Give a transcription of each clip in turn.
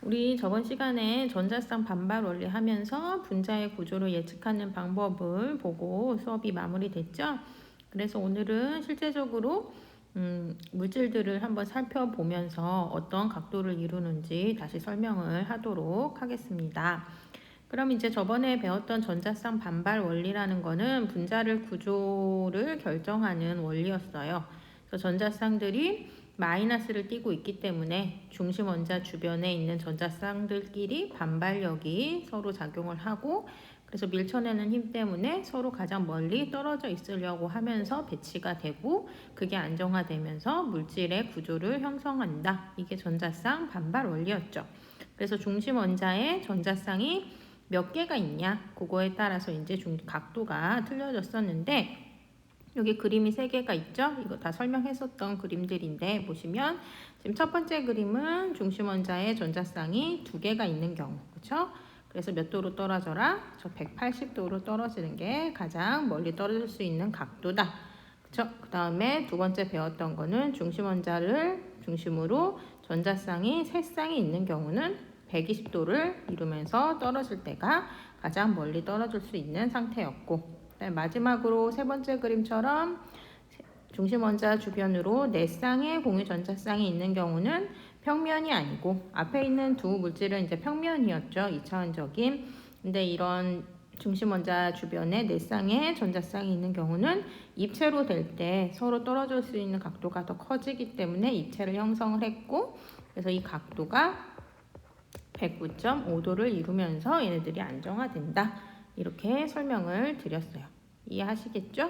우리 저번 시간에 전자쌍 반발 원리 하면서 분자의 구조를 예측하는 방법을 보고 수업이 마무리됐죠? 그래서 오늘은 실제적으로 물질들을 한번 살펴보면서 어떤 각도를 이루는지 다시 설명을 하도록 하겠습니다. 그럼 이제 저번에 배웠던 전자쌍 반발 원리라는 거는 분자를 구조를 결정하는 원리였어요. 그래서 전자쌍들이 마이너스를 띠고 있기 때문에 중심 원자 주변에 있는 전자쌍들끼리 반발력이 서로 작용을 하고, 그래서 밀쳐내는 힘 때문에 서로 가장 멀리 떨어져 있으려고 하면서 배치가 되고, 그게 안정화되면서 물질의 구조를 형성한다. 이게 전자쌍 반발 원리였죠. 그래서 중심 원자의 전자쌍이 몇 개가 있냐, 그거에 따라서 이제 각도가 틀려졌었는데, 여기 그림이 3개가 있죠? 이거 다 설명했었던 그림들인데, 보시면 지금 첫 번째 그림은 중심 원자의 전자쌍이 2개가 있는 경우, 그렇죠? 그래서 몇 도로 떨어져라? 저 180도로 떨어지는 게 가장 멀리 떨어질 수 있는 각도다. 그렇죠? 그 다음에 두 번째 배웠던 거는 중심 원자를 중심으로 전자쌍이 3쌍이 있는 경우는 120도를 이루면서 떨어질 때가 가장 멀리 떨어질 수 있는 상태였고, 마지막으로 세 번째 그림처럼 중심 원자 주변으로 4쌍의 공유 전자쌍이 있는 경우는 평면이 아니고, 앞에 있는 두 물질은 이제 평면이었죠. 2차원적인. 근데 이런 중심 원자 주변에 4쌍의 전자쌍이 있는 경우는 입체로 될 때 서로 떨어질 수 있는 각도가 더 커지기 때문에 입체를 형성을 했고, 그래서 이 각도가 109.5도를 이루면서 얘네들이 안정화된다. 이렇게 설명을 드렸어요. 이해하시겠죠?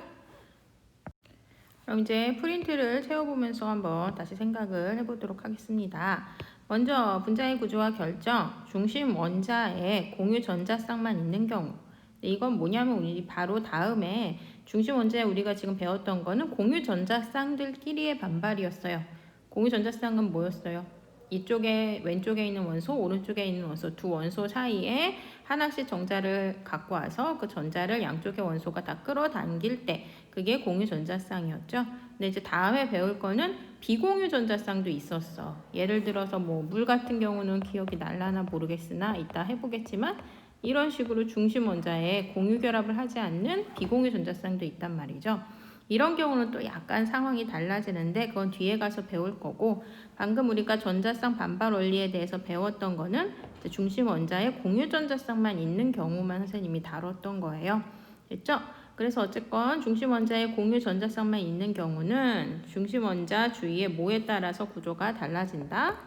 그럼 이제 프린트를 채워보면서 한번 다시 생각을 해보도록 하겠습니다. 먼저 분자의 구조와 결정, 중심 원자에 공유 전자쌍만 있는 경우. 이건 뭐냐면 우리 바로 다음에 중심 원자에 우리가 지금 배웠던 거는 공유 전자쌍들끼리의 반발이었어요. 공유 전자쌍은 뭐였어요? 이쪽에 왼쪽에 있는 원소, 오른쪽에 있는 원소, 두 원소 사이에 하나씩 정자를 갖고 와서 그 전자를 양쪽의 원소가 다 끌어당길 때 그게 공유 전자쌍이었죠. 근데 이제 다음에 배울 거는 비공유 전자쌍도 있었어. 예를 들어서 뭐 물 같은 경우는 기억이 날라나 모르겠으나 이따 해보겠지만, 이런 식으로 중심 원자에 공유 결합을 하지 않는 비공유 전자쌍도 있단 말이죠. 이런 경우는 또 약간 상황이 달라지는데 그건 뒤에 가서 배울 거고, 방금 우리가 전자쌍 반발 원리에 대해서 배웠던 거는 중심 원자에 공유 전자쌍만 있는 경우만 선생님이 다뤘던 거예요. 됐죠? 그래서 어쨌건 중심 원자에 공유 전자쌍만 있는 경우는 중심 원자 주위의 뭐에 따라서 구조가 달라진다.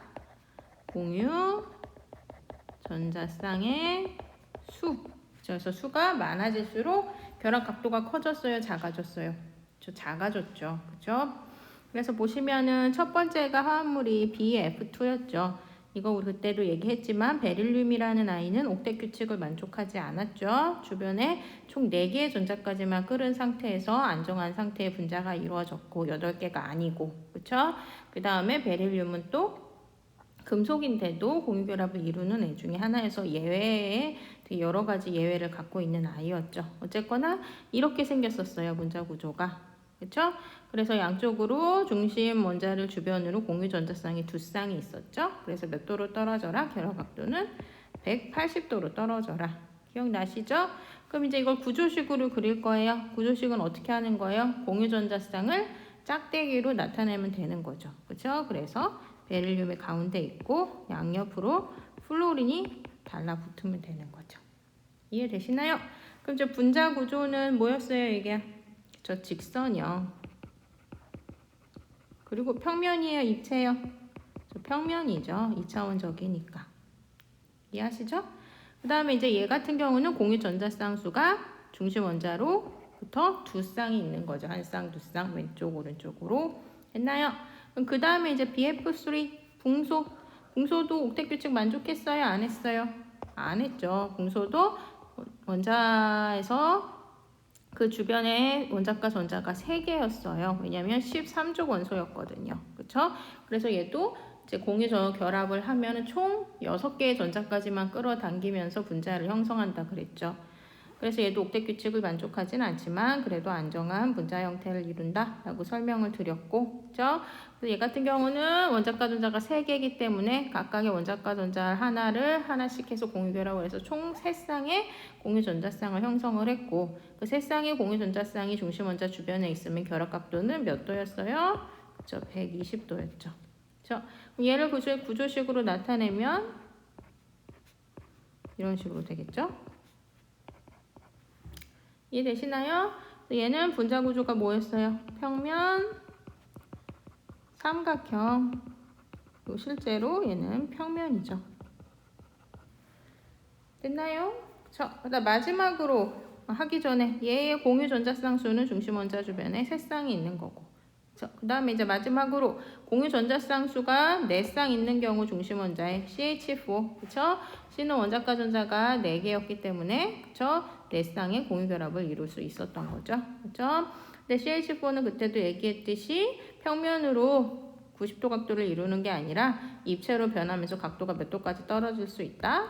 공유 전자쌍의 수. 그래서 수가 많아질수록 결합 각도가 커졌어요, 작아졌어요? 작아졌죠. 그죠? 그래서 보시면은 첫 번째가 화합물이 BF2였죠. 이거 우리 그때도 얘기했지만 베릴륨이라는 아이는 옥텟 규칙을 만족하지 않았죠. 주변에 총 4개의 전자까지만 끓은 상태에서 안정한 상태의 분자가 이루어졌고 8개가 아니고, 그쵸? 그 다음에 베릴륨은 또 금속인데도 공유결합을 이루는 애 중에 하나에서 예외에 되게 여러 가지 예외를 갖고 있는 아이였죠. 어쨌거나 이렇게 생겼었어요, 분자 구조가. 그렇죠? 그래서 양쪽으로 중심 원자를 주변으로 공유 전자쌍이 2쌍이 있었죠. 그래서 몇 도로 떨어져라? 결합 각도는 180도로 떨어져라. 기억나시죠? 그럼 이제 이걸 구조식으로 그릴 거예요. 구조식은 어떻게 하는 거예요? 공유 전자쌍을 짝대기로 나타내면 되는 거죠. 그렇죠? 그래서 베릴륨이 가운데 있고 양옆으로 플로린이 달라붙으면 되는 거죠. 이해되시나요? 그럼 저 분자 구조는 뭐였어요, 이게? 저 직선이요. 그리고 평면이에요, 입체요? 저 평면이죠. 2차원적이니까. 이해하시죠? 그 다음에 이제 얘 같은 경우는 공유 전자쌍 수가 중심 원자로부터 2쌍이 있는 거죠. 한 쌍, 2쌍, 왼쪽, 오른쪽으로. 했나요? 그럼 그 다음에 이제 BF3, 붕소. 붕소도 옥텟 규칙 만족했어요? 안 했어요? 안 했죠. 붕소도 원자에서 그 주변에 원자과 전자가 3개였어요. 왜냐면 13족 원소였거든요. 그쵸? 그래서 얘도 이제 공유 결합을 하면 총 6개의 전자까지만 끌어당기면서 분자를 형성한다 그랬죠. 그래서 얘도 옥텟 규칙을 만족하진 않지만 그래도 안정한 분자 형태를 이룬다 라고 설명을 드렸고, 그죠? 그래서 얘 같은 경우는 원자과 전자가 3개이기 때문에 각각의 원자과 전자 하나를 하나씩 해서 공유결합을 해서 총 3쌍의 공유전자쌍을 형성을 했고, 그 3쌍의 공유전자쌍이 중심 원자 주변에 있으면 결합각도는 몇 도였어요? 그죠? 120도였죠. 그죠? 얘를 구조식으로 나타내면 이런 식으로 되겠죠? 이해되시나요? 얘는 분자 구조가 뭐였어요? 평면, 삼각형. 그리고 실제로 얘는 평면이죠. 됐나요? 그다음 마지막으로 하기 전에 얘의 공유 전자쌍 수는 중심 원자 주변에 3쌍이 있는 거고. 그 다음에 이제 마지막으로 공유 전자쌍 수가 4쌍 있는 경우 중심 원자에 CH4, 그쵸? C는 원자과 전자가 4개였기 때문에, 그쵸? 4쌍의 공유 결합을 이룰 수 있었던 거죠. 그쵸? 근데 CH4는 그때도 얘기했듯이 평면으로 90도 각도를 이루는 게 아니라 입체로 변하면서 각도가 몇 도까지 떨어질 수 있다?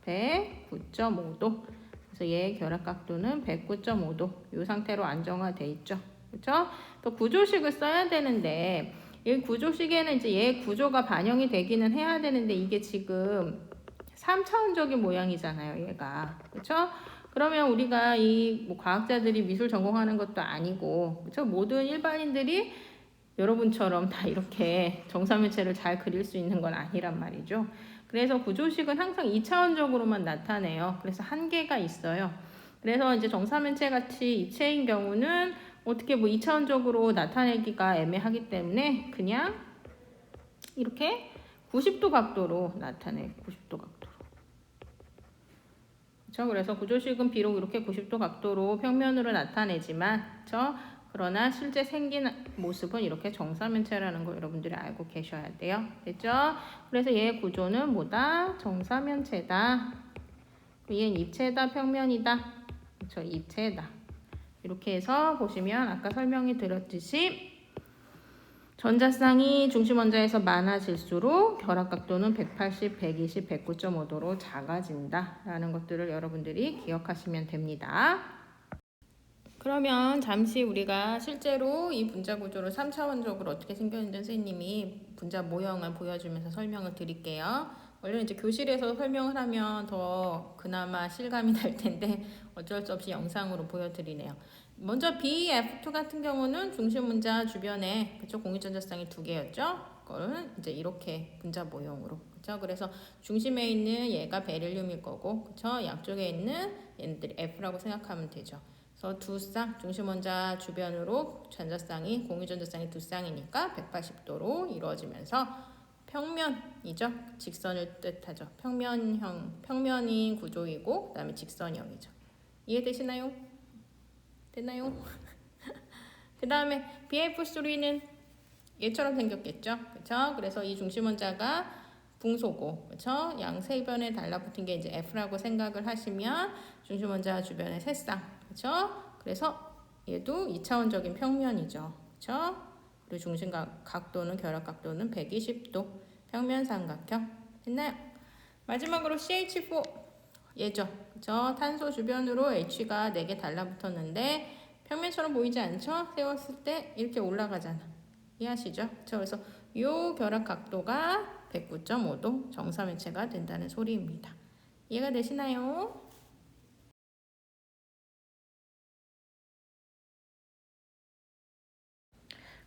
109.5도. 그래서 얘의 결합 각도는 109.5도. 이 상태로 안정화돼 있죠. 그쵸? 또 구조식을 써야 되는데, 이 구조식에는 이제 얘 구조가 반영이 되기는 해야 되는데, 이게 지금 3차원적인 모양이잖아요, 얘가. 그쵸? 그러면 우리가 뭐 과학자들이 미술 전공하는 것도 아니고, 그쵸? 모든 일반인들이 여러분처럼 다 이렇게 정사면체를 잘 그릴 수 있는 건 아니란 말이죠. 그래서 구조식은 항상 2차원적으로만 나타내요. 그래서 한계가 있어요. 그래서 이제 정사면체 같이 입체인 경우는 어떻게 뭐 2차원적으로 나타내기가 애매하기 때문에 그냥 이렇게 90도 각도로 나타내요. 90도 각도로. 그렇죠? 그래서 구조식은 비록 이렇게 90도 각도로 평면으로 나타내지만, 그렇죠? 그러나 실제 생긴 모습은 이렇게 정사면체라는 걸 여러분들이 알고 계셔야 돼요. 됐죠? 그래서 얘의 구조는 뭐다? 정사면체다. 얘는 입체다, 평면이다. 그렇죠? 입체다. 이렇게 해서 보시면 아까 설명이 드렸듯이 전자쌍이 중심 원자에서 많아질수록 결합각도는 180, 120, 109.5도로 작아진다 라는 것들을 여러분들이 기억하시면 됩니다. 그러면 잠시 우리가 실제로 이 분자 구조를 3차원적으로 어떻게 생겼는지 선생님이 분자 모형을 보여주면서 설명을 드릴게요. 원래 이제 교실에서 설명을 하면 더 그나마 실감이 날 텐데 어쩔 수 없이 영상으로 보여드리네요. 먼저 BF2 같은 경우는 중심 원자 주변에 그쵸 공유전자쌍이 2개였죠. 그거는 이제 이렇게 분자 모형으로 그쵸. 그래서 중심에 있는 얘가 베릴륨일 거고 그쵸. 양쪽에 있는 얘네들이 F라고 생각하면 되죠. 그래서 두 쌍 중심 원자 주변으로 전자쌍이 공유전자쌍이 2쌍이니까 180도로 이루어지면서 평면이죠. 직선을 뜻하죠. 평면인 구조이고 그다음에 직선형이죠. 이해되시나요? 됐나요? 그 다음에 BF3는 얘처럼 생겼겠죠. 그쵸? 그래서 이 중심 원자가 붕소고, 그쵸? 양세변에 달라붙은 게 이제 F라고 생각을 하시면 중심 원자 주변에 3쌍, 그쵸? 그래서 얘도 2차원적인 평면이죠. 그쵸? 그리고 중심 각도는 결합 각도는 120도. 평면 삼각형. 됐나요? 마지막으로 CH4 얘죠. 그쵸? 탄소 주변으로 H가 4개 달라붙었는데 평면처럼 보이지 않죠? 세웠을 때 이렇게 올라가잖아. 이해하시죠? 그쵸? 그래서 이 결합 각도가 109.5도 정사면체가 된다는 소리입니다. 이해가 되시나요?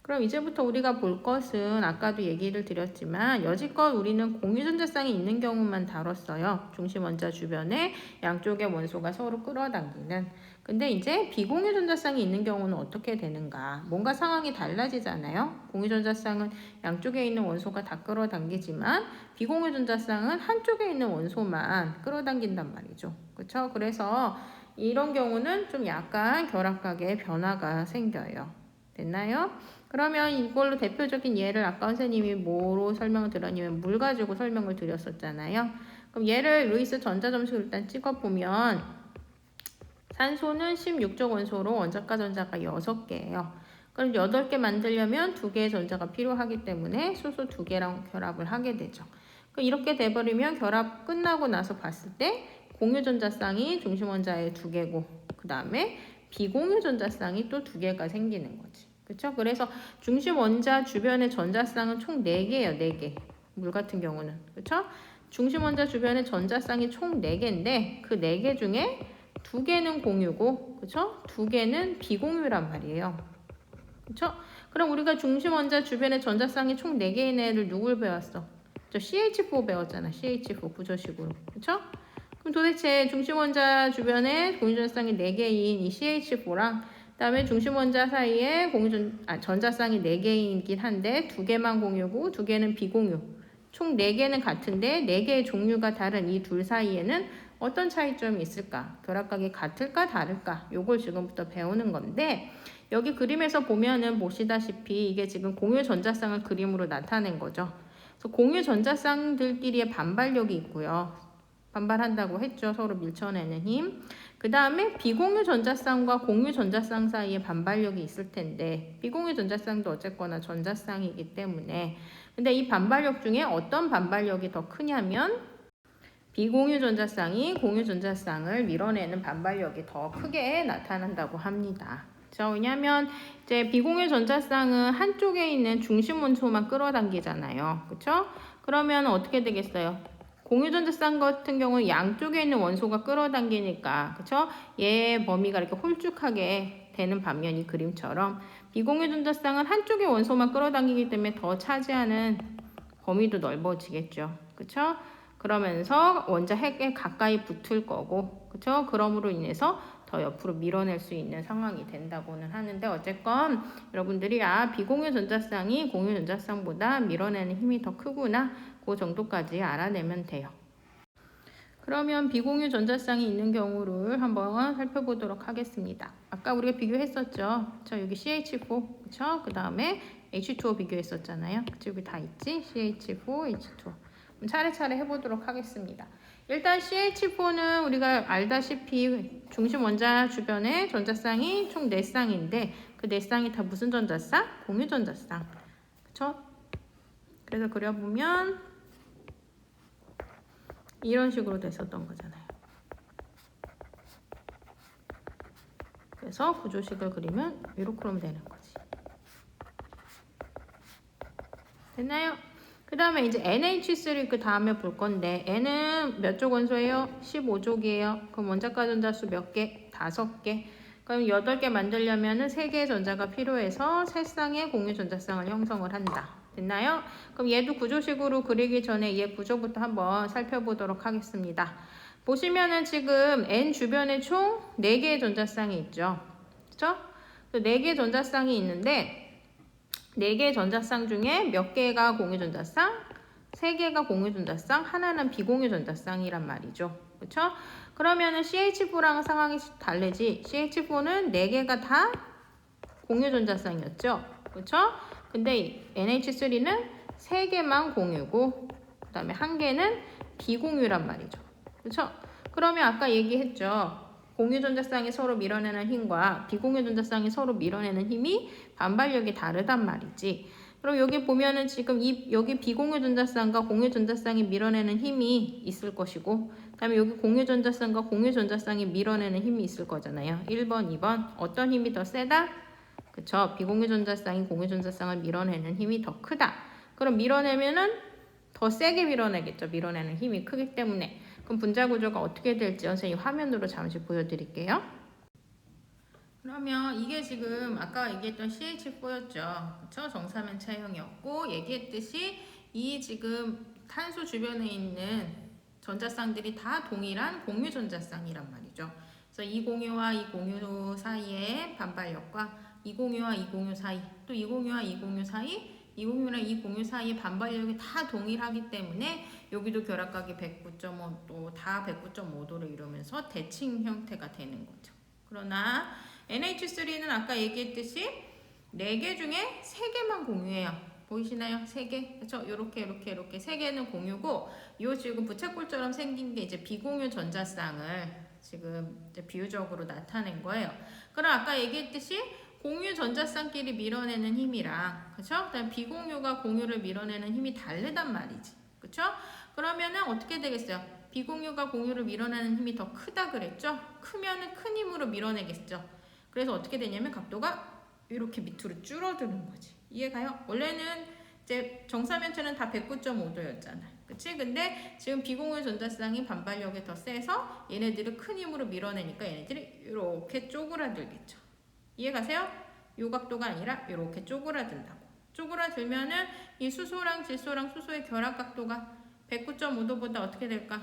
그럼 이제부터 우리가 볼 것은 아까도 얘기를 드렸지만 여지껏 우리는 공유전자쌍이 있는 경우만 다뤘어요. 중심 원자 주변에 양쪽의 원소가 서로 끌어당기는. 근데 이제 비공유전자쌍이 있는 경우는 어떻게 되는가? 뭔가 상황이 달라지잖아요. 공유전자쌍은 양쪽에 있는 원소가 다 끌어당기지만 비공유전자쌍은 한쪽에 있는 원소만 끌어당긴단 말이죠. 그렇죠? 그래서 이런 경우는 좀 약간 결합각의 변화가 생겨요. 됐나요? 그러면 이걸로 대표적인 예를 아까 선생님이 뭐로 설명을 드렸냐면 물 가지고 설명을 드렸었잖아요. 그럼 얘를 루이스 전자점수를 일단 찍어보면 산소는 16조 원소로 원자과 전자가 6개예요. 그럼 8개 만들려면 2개의 전자가 필요하기 때문에 수소 2개랑 결합을 하게 되죠. 이렇게 돼버리면 결합 끝나고 나서 봤을 때 공유 전자쌍이 중심 원자의 2개고 그 다음에 비공유 전자쌍이 또 2개가 생기는 거지. 그쵸? 그래서 중심 원자 주변의 전자쌍은 총 4개예요. 4개. 물 같은 경우는. 그쵸? 중심 원자 주변의 전자쌍이 총 4개인데 그 4개 중에 2개는 공유고 그쵸? 2개는 비공유란 말이에요. 그쵸? 그럼 우리가 중심 원자 주변의 전자쌍이 총 4개인 애를 누굴 배웠어? 저 CH4 배웠잖아. CH4 부조식으로. 그쵸? 그럼 도대체 중심 원자 주변에 공유 전자쌍이 4개인 이 CH4랑 그다음에 중심 원자 사이에 전자쌍이 4개이긴 한데 2개만 공유고 2개는 비공유. 총 4개는 같은데 4개의 종류가 다른 이 둘 사이에는 어떤 차이점이 있을까? 결합각이 같을까 다를까? 요걸 지금부터 배우는 건데 여기 그림에서 보면은 보시다시피 이게 지금 공유 전자쌍을 그림으로 나타낸 거죠. 그래서 공유 전자쌍들끼리의 반발력이 있고요. 반발한다고 했죠. 서로 밀쳐내는 힘. 그 다음에 비공유 전자쌍과 공유 전자쌍 사이에 반발력이 있을 텐데 비공유 전자쌍도 어쨌거나 전자쌍이기 때문에 근데 이 반발력 중에 어떤 반발력이 더 크냐면 비공유 전자쌍이 공유 전자쌍을 밀어내는 반발력이 더 크게 나타난다고 합니다. 왜냐하면 이제 비공유 전자쌍은 한쪽에 있는 중심 원소만 끌어당기잖아요. 그렇죠? 그러면 어떻게 되겠어요? 공유 전자쌍 같은 경우는 양쪽에 있는 원소가 끌어당기니까 그렇죠? 얘의 범위가 이렇게 홀쭉하게 되는 반면 이 그림처럼 비공유 전자쌍은 한쪽의 원소만 끌어당기기 때문에 더 차지하는 범위도 넓어지겠죠. 그렇죠? 그러면서 원자 핵에 가까이 붙을 거고 그렇죠? 그럼으로 인해서 더 옆으로 밀어낼 수 있는 상황이 된다고는 하는데 어쨌건 여러분들이 비공유 전자쌍이 공유 전자쌍보다 밀어내는 힘이 더 크구나 그 정도까지 알아내면 돼요. 그러면 비공유 전자쌍이 있는 경우를 한번 살펴보도록 하겠습니다. 아까 우리가 비교했었죠. 여기 CH4, 그쵸? 그 다음에 H2O 비교했었잖아요. 그쵸? 여기 다 있지? CH4, H2O. 차례차례 해보도록 하겠습니다. 일단 CH4는 우리가 알다시피 중심 원자 주변에 전자쌍이 총 4쌍인데 그 4쌍이 다 무슨 전자쌍? 공유 전자쌍. 그쵸? 그래서 그려보면 이런 식으로 됐었던 거잖아요. 그래서 구조식을 그리면 이렇게 하면 되는 거지. 됐나요? 그 다음에 이제 NH3 그 다음에 볼 건데 N은 몇 족 원소예요? 15족이에요. 그럼 원자가 전자수 몇 개? 5개. 그럼 8개 만들려면은 3개의 전자가 필요해서 3쌍의 공유 전자쌍을 형성을 한다. 됐나요? 그럼 얘도 구조식으로 그리기 전에 얘 구조부터 한번 살펴보도록 하겠습니다. 보시면은 지금 N 주변에 총 4개의 전자쌍이 있죠. 그쵸? 4개의 전자쌍이 있는데 4개의 전자쌍 중에 몇 개가 공유 전자쌍? 3개가 공유 전자쌍, 하나는 비공유 전자쌍이란 말이죠. 그쵸? 그러면은 CH4랑 상황이 다르지. CH4는 4개가 다 공유 전자쌍이었죠. 그쵸? 근데 NH3는 3개만 공유고 그 다음에 1개는 비공유란 말이죠. 그쵸? 그러면 아까 얘기했죠. 공유 전자쌍이 서로 밀어내는 힘과 비공유 전자쌍이 서로 밀어내는 힘이 반발력이 다르단 말이지. 그럼 여기 보면은 지금 여기 비공유 전자쌍과 공유 전자쌍이 밀어내는 힘이 있을 것이고 그다음에 여기 공유 전자쌍과 공유 전자쌍이 밀어내는 힘이 있을 거잖아요. 1번, 2번. 어떤 힘이 더 세다? 그쵸? 비공유 전자쌍이 공유 전자쌍을 밀어내는 힘이 더 크다. 그럼 밀어내면은 더 세게 밀어내겠죠. 밀어내는 힘이 크기 때문에. 그럼 분자 구조가 어떻게 될지 선생님 화면으로 잠시 보여드릴게요. 그러면 이게 지금 아까 얘기했던 CH4였죠. 그쵸? 정사면 체형이었고 얘기했듯이 이 지금 탄소 주변에 있는 전자쌍들이 다 동일한 공유 전자쌍이란 말이죠. 그래서 이 공유와 이 공유 사이의 반발력과 이 공유와 이 공유 사이, 또 이 공유와 이 공유 사이, 이 공유랑 이 공유 사이의 반발력이 다 동일하기 때문에 여기도 결합각이 109.5, 또 다 109.5도를 이루면서 대칭 형태가 되는 거죠. 그러나 NH3는 아까 얘기했듯이 4개 중에 3개만 공유해요. 보이시나요? 3개. 그렇죠? 이렇게 3개는 공유고 이 지금 부채꼴처럼 생긴 게 이제 비공유 전자쌍을 지금 이제 비유적으로 나타낸 거예요. 그럼 아까 얘기했듯이 공유 전자쌍끼리 밀어내는 힘이랑 그쵸? 그다음 비공유가 공유를 밀어내는 힘이 다르단 말이지. 그쵸? 그러면은 어떻게 되겠어요? 비공유가 공유를 밀어내는 힘이 더 크다 그랬죠? 크면은 큰 힘으로 밀어내겠죠. 그래서 어떻게 되냐면 각도가 이렇게 밑으로 줄어드는 거지. 이해가요? 원래는 이제 정사면체는 다 109.5도였잖아. 그치? 근데 지금 비공유 전자쌍이 반발력이 더 세서 얘네들을 큰 힘으로 밀어내니까 얘네들이 이렇게 쪼그라들겠죠. 이해가세요? 요 각도가 아니라 이렇게 쪼그라든다고. 쪼그라들면은 이 수소랑 질소랑 수소의 결합 각도가 109.5도보다 어떻게 될까?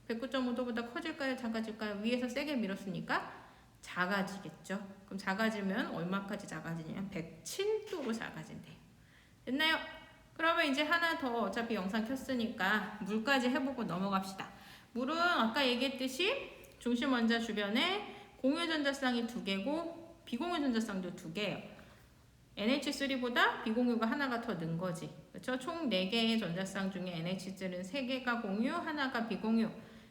109.5도보다 커질까요? 작아질까요? 위에서 세게 밀었으니까 작아지겠죠. 그럼 작아지면 얼마까지 작아지냐면 107도로 작아진대요. 됐나요? 그러면 이제 하나 더 어차피 영상 켰으니까 물까지 해보고 넘어갑시다. 물은 아까 얘기했듯이 중심 원자 주변에 공유 전자쌍이 2개고 비공유 전자쌍도 2개예요. NH3보다 비공유가 하나가 더 는 거지. 그렇죠? 총 4개의 전자쌍 중에 NH3는 3개가 공유, 하나가 비공유.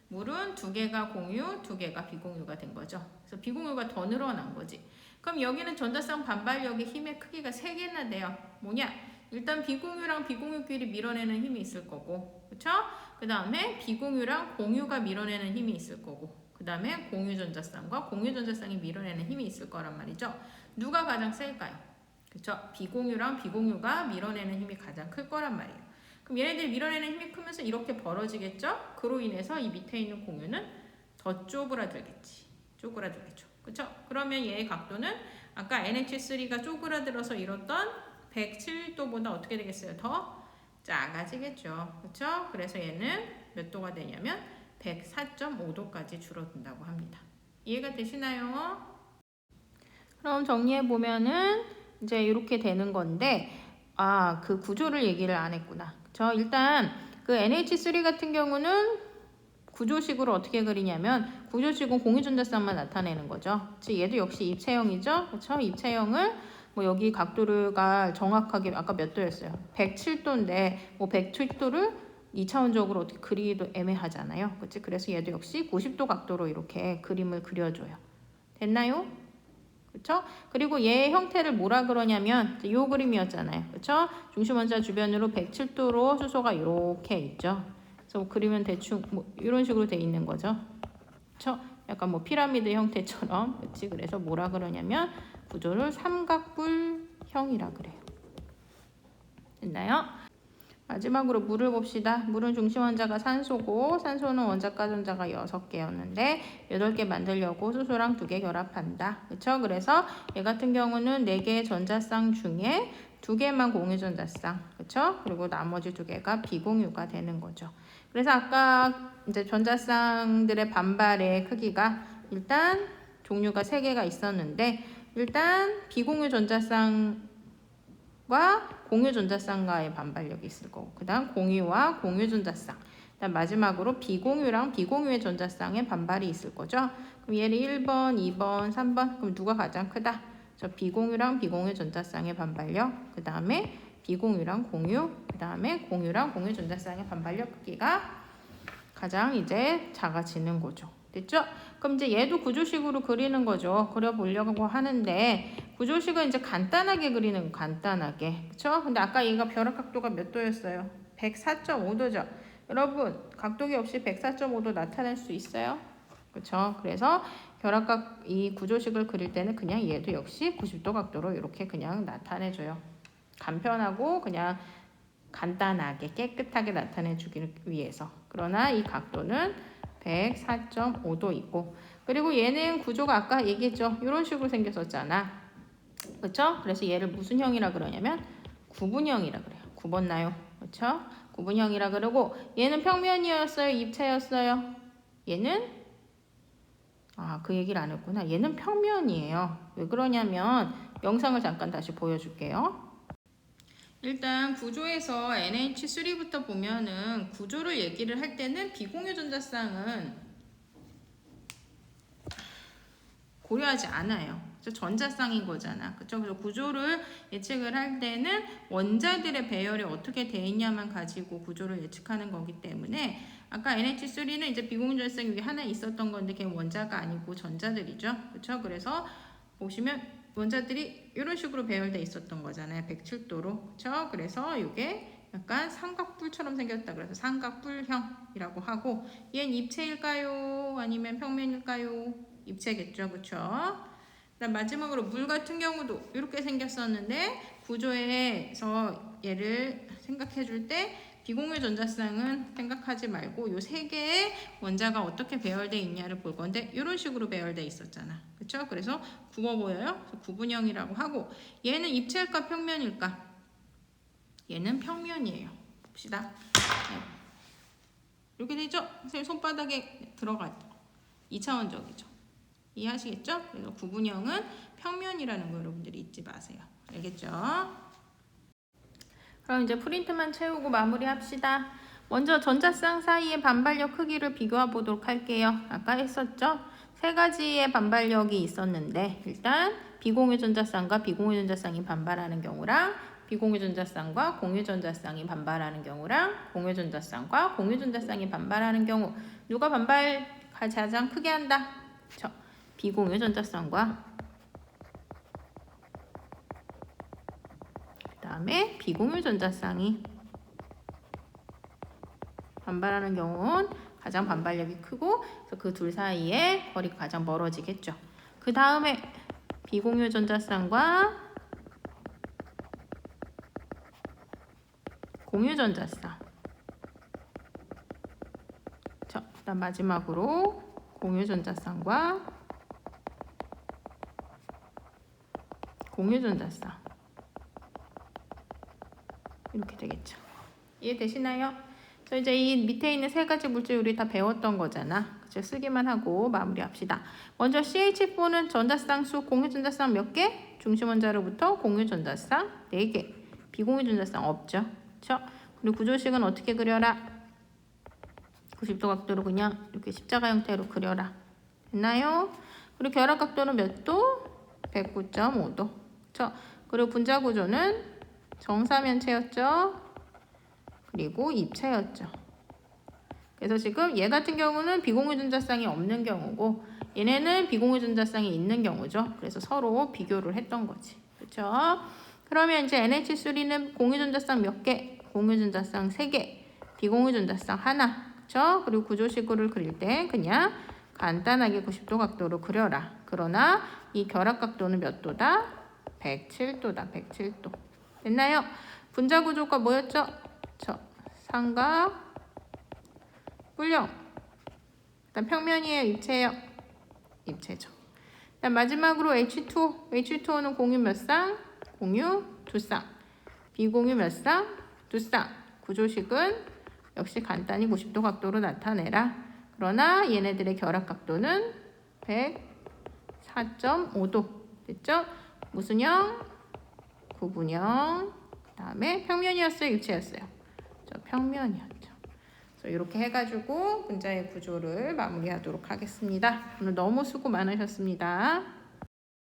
물은 2개가 공유, 2개가 비공유가 된 거죠. 그래서 비공유가 더 늘어난 거지. 그럼 여기는 전자쌍 반발력의 힘의 크기가 3개나 돼요. 뭐냐? 일단 비공유랑 비공유끼리 밀어내는 힘이 있을 거고, 그렇죠? 그 다음에 비공유랑 공유가 밀어내는 힘이 있을 거고, 그 다음에 공유 전자쌍과 공유 전자쌍이 밀어내는 힘이 있을 거란 말이죠. 누가 가장 셀까요? 그렇죠? 비공유랑 비공유가 밀어내는 힘이 가장 클 거란 말이에요. 그럼 얘네들이 밀어내는 힘이 크면서 이렇게 벌어지겠죠? 그로 인해서 이 밑에 있는 공유는 더 쪼그라들겠지. 쪼그라들겠죠. 그렇죠? 그러면 얘의 각도는 아까 NH3가 쪼그라들어서 이뤘던 107도보다 어떻게 되겠어요? 더 작아지겠죠. 그렇죠? 그래서 얘는 몇 도가 되냐면 104.5도까지 줄어든다고 합니다. 이해가 되시나요? 그럼 정리해 보면은 이제 이렇게 되는 건데, 그 구조를 얘기를 안 했구나. 일단 그 NH3 같은 경우는 구조식으로 어떻게 그리냐면, 구조식은 공유전자쌍만 나타내는 거죠. 얘도 역시 입체형이죠. 그렇죠? 입체형을 뭐 여기 각도가 정확하게 아까 몇 도였어요? 107도인데 뭐 107도를 2차원적으로 어떻게 그리기도 애매하잖아요. 그렇지? 그래서 얘도 역시 90도 각도로 이렇게 그림을 그려줘요. 됐나요? 그렇죠? 그리고 얘의 형태를 뭐라 그러냐면 이 그림이었잖아요. 그렇죠? 중심 원자 주변으로 107도로 수소가 이렇게 있죠. 그래서 그리면 대충 뭐 이런 식으로 돼 있는 거죠. 그렇죠? 약간 뭐 피라미드 형태처럼. 그렇지? 그래서 뭐라 그러냐면 구조를 삼각뿔형이라 그래요. 됐나요? 마지막으로 물을 봅시다. 물은 중심 원자가 산소고 산소는 원자가 전자가 6개였는데 8개 만들려고 수소랑 2개 결합한다. 그렇죠? 그래서 얘 같은 경우는 4개의 전자쌍 중에 2개만 공유 전자쌍. 그렇죠? 그리고 나머지 2개가 비공유가 되는 거죠. 그래서 아까 이제 전자쌍들의 반발의 크기가 일단 종류가 3개가 있었는데 일단 비공유 전자쌍 공유 전자쌍과의 반발력이 있을 거고, 그 다음 공유와 공유 전자쌍, 그다음 마지막으로 비공유랑 비공유의 전자쌍의 반발이 있을 거죠. 그럼 얘를 1번, 2번, 3번. 그럼 누가 가장 크다? 비공유랑 비공유 전자쌍의 반발력, 그 다음에 비공유랑 공유, 그 다음에 공유랑 공유 전자쌍의 반발력 크기가 가장 이제 작아지는 거죠. 됐죠? 그럼 이제 얘도 구조식으로 그리는 거죠. 그려보려고 하는데 구조식은 이제 간단하게 그리는 거, 간단하게. 그쵸? 근데 아까 얘가 벼락 각도가 몇 도였어요? 104.5도죠. 여러분, 각도기 없이 104.5도 나타낼 수 있어요? 그쵸? 그래서 벼락각 이 구조식을 그릴 때는 그냥 얘도 역시 90도 각도로 이렇게 그냥 나타내줘요. 간편하고 그냥 간단하게 깨끗하게 나타내주기 위해서. 그러나 이 각도는 104.5도 있고, 그리고 얘는 구조가 아까 얘기했죠. 이런 식으로 생겼었잖아. 그렇죠? 그래서 얘를 무슨 형이라 그러냐면 구분형이라 그래요. 구분나요? 그렇죠? 구분형이라 그러고, 얘는 평면이었어요? 입체였어요? 얘는 그 얘기를 안 했구나. 얘는 평면이에요. 왜 그러냐면 영상을 잠깐 다시 보여줄게요. 일단 구조에서 NH3부터 보면은 구조를 얘기를 할 때는 비공유 전자쌍은 고려하지 않아요. 전자쌍인 거잖아. 그쵸? 그래서 구조를 예측을 할 때는 원자들의 배열이 어떻게 돼 있냐만 가지고 구조를 예측하는 거기 때문에 아까 NH3는 이제 비공유 전자쌍이 위에 하나 있었던 건데 걔는 원자가 아니고 전자들이죠. 그쵸? 그래서 보시면 원자들이 이런 식으로 배열돼 있었던 거잖아요. 107도로. 그쵸? 그래서 이게 약간 삼각뿔처럼 생겼다. 그래서 삼각뿔형이라고 하고 얘는 입체일까요? 아니면 평면일까요? 입체겠죠. 그쵸? 그다음 마지막으로 물 같은 경우도 이렇게 생겼었는데 구조에서 얘를 생각해 줄 때 비공유 전자쌍은 생각하지 말고 요 세 개의 원자가 어떻게 배열돼 있냐를 볼 건데 이런 식으로 배열돼 있었잖아. 그쵸? 그래서 굽어 보여요? 그래서 구분형이라고 하고 얘는 입체일까 평면일까? 얘는 평면이에요. 봅시다. 네. 이렇게 되죠? 선생님 손바닥에 들어가죠. 2차원적이죠. 이해하시겠죠? 그래서 구분형은 평면이라는 거 여러분들이 잊지 마세요. 알겠죠? 그럼 이제 프린트만 채우고 마무리합시다. 먼저 전자쌍 사이의 반발력 크기를 비교해 보도록 할게요. 아까 했었죠? 세 가지의 반발력이 있었는데 일단 비공유 전자쌍과 비공유 전자쌍이 반발하는 경우랑 비공유 전자쌍과 공유 전자쌍이 반발하는 경우랑 공유 전자쌍과 공유 전자쌍이 반발하는 경우 누가 반발 가장 크게 한다? 비공유 전자쌍과 그 다음에 비공유 전자쌍이 반발하는 경우는 가장 반발력이 크고 그래서 그 둘 사이에 거리가 가장 멀어지겠죠. 그 다음에 비공유 전자쌍과 공유 전자쌍. 그다음 마지막으로 공유 전자쌍과 공유 전자쌍. 이렇게 되겠죠. 이해되시나요? 그래서 이제 이 밑에 있는 세 가지 물질 우리 다 배웠던 거잖아. 그죠? 쓰기만 하고 마무리합시다. 먼저 CH4는 전자쌍수 공유 전자쌍 몇 개? 중심 원자로부터 공유 전자쌍 4개. 비공유 전자쌍 없죠. 그렇죠? 그리고 구조식은 어떻게 그려라? 90도 각도로 그냥 이렇게 십자가 형태로 그려라. 됐나요? 그리고 결합 각도는 몇 도? 109.5도. 그렇죠? 그리고 분자 구조는 정사면체였죠. 그리고 입체였죠. 그래서 지금 얘 같은 경우는 비공유 전자쌍이 없는 경우고 얘네는 비공유 전자쌍이 있는 경우죠. 그래서 서로 비교를 했던 거지. 그렇죠? 그러면 이제 NH3는 공유 전자쌍 몇 개? 공유 전자쌍 3개, 비공유 전자쌍 하나. 그렇죠? 그리고 구조식을 그릴 때 그냥 간단하게 90도 각도로 그려라. 그러나 이 결합 각도는 몇 도다? 107도다. 107도. 됐나요? 분자 구조가 뭐였죠? 삼각 뿔형. 그다음 평면이에요, 입체예요? 입체죠. 그다음 마지막으로 H2O. H2O는 공유 몇 쌍? 공유 2쌍. 비공유 몇 쌍? 2쌍. 구조식은 역시 간단히 90도 각도로 나타내라. 그러나 얘네들의 결합 각도는 104.5도. 됐죠? 무슨 형? 구분형. 그 다음에 평면이었어요? 입체였어요? 평면이었죠. 그래서 이렇게 해가지고 분자의 구조를 마무리하도록 하겠습니다. 오늘 너무 수고 많으셨습니다.